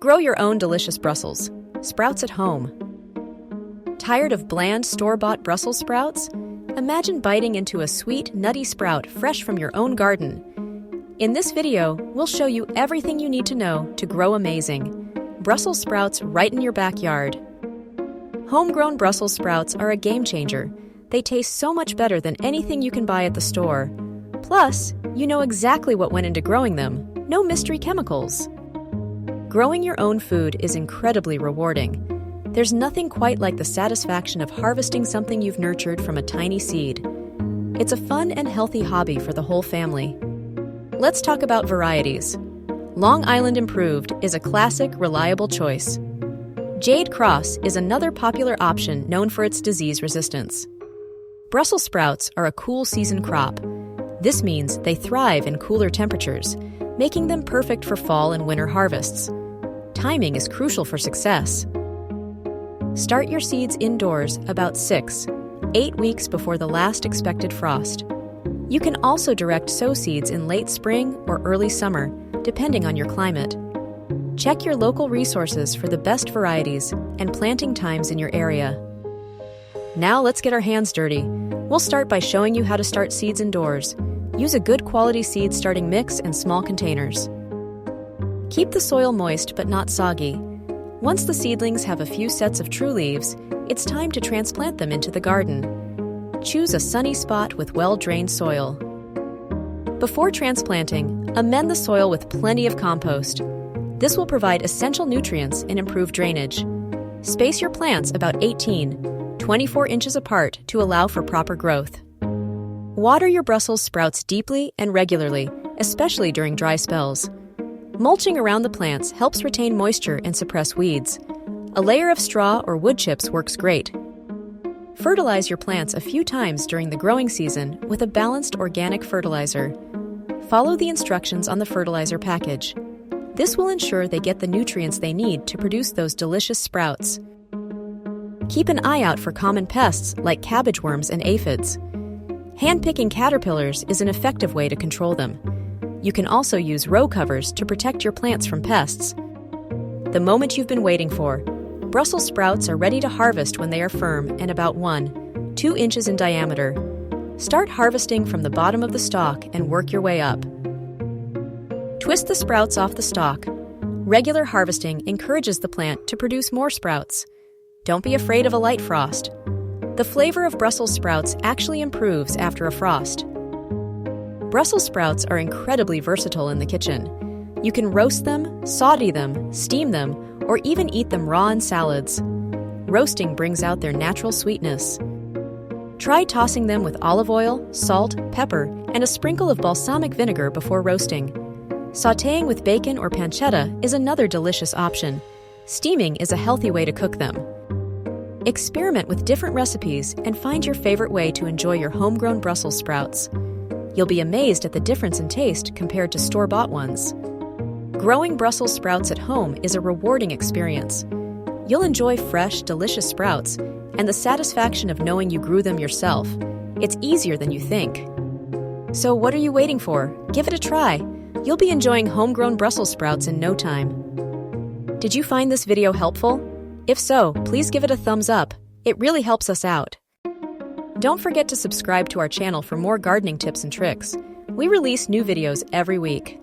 Grow your own delicious Brussels sprouts at home. Tired of bland, store-bought Brussels sprouts? Imagine biting into a sweet, nutty sprout fresh from your own garden. In this video, we'll show you everything you need to know to grow amazing Brussels sprouts right in your backyard. Homegrown Brussels sprouts are a game changer. They taste so much better than anything you can buy at the store. Plus, you know exactly what went into growing them. No mystery chemicals. Growing your own food is incredibly rewarding. There's nothing quite like the satisfaction of harvesting something you've nurtured from a tiny seed. It's a fun and healthy hobby for the whole family. Let's talk about varieties. Long Island Improved is a classic, reliable choice. Jade Cross is another popular option known for its disease resistance. Brussels sprouts are a cool season crop. This means they thrive in cooler temperatures, making them perfect for fall and winter harvests. Timing is crucial for success. Start your seeds indoors about 6-8 weeks before the last expected frost. You can also direct sow seeds in late spring or early summer, depending on your climate. Check your local resources for the best varieties and planting times in your area. Now let's get our hands dirty. We'll start by showing you how to start seeds indoors. Use a good quality seed starting mix in small containers. Keep the soil moist but not soggy. Once the seedlings have a few sets of true leaves, it's time to transplant them into the garden. Choose a sunny spot with well-drained soil. Before transplanting, amend the soil with plenty of compost. This will provide essential nutrients and improve drainage. Space your plants about 18-24 inches apart to allow for proper growth. Water your Brussels sprouts deeply and regularly, especially during dry spells. Mulching around the plants helps retain moisture and suppress weeds. A layer of straw or wood chips works great. Fertilize your plants a few times during the growing season with a balanced organic fertilizer. Follow the instructions on the fertilizer package. This will ensure they get the nutrients they need to produce those delicious sprouts. Keep an eye out for common pests like cabbage worms and aphids. Hand-picking caterpillars is an effective way to control them. You can also use row covers to protect your plants from pests. The moment you've been waiting for. Brussels sprouts are ready to harvest when they are firm and about 1-2 inches in diameter. Start harvesting from the bottom of the stalk and work your way up. Twist the sprouts off the stalk. Regular harvesting encourages the plant to produce more sprouts. Don't be afraid of a light frost. The flavor of Brussels sprouts actually improves after a frost. Brussels sprouts are incredibly versatile in the kitchen. You can roast them, saute them, steam them, or even eat them raw in salads. Roasting brings out their natural sweetness. Try tossing them with olive oil, salt, pepper, and a sprinkle of balsamic vinegar before roasting. Sautéing with bacon or pancetta is another delicious option. Steaming is a healthy way to cook them. Experiment with different recipes and find your favorite way to enjoy your homegrown Brussels sprouts. You'll be amazed at the difference in taste compared to store-bought ones. Growing Brussels sprouts at home is a rewarding experience. You'll enjoy fresh, delicious sprouts and the satisfaction of knowing you grew them yourself. It's easier than you think. So what are you waiting for? Give it a try. You'll be enjoying homegrown Brussels sprouts in no time. Did you find this video helpful? If so, please give it a thumbs up. It really helps us out. Don't forget to subscribe to our channel for more gardening tips and tricks. We release new videos every week.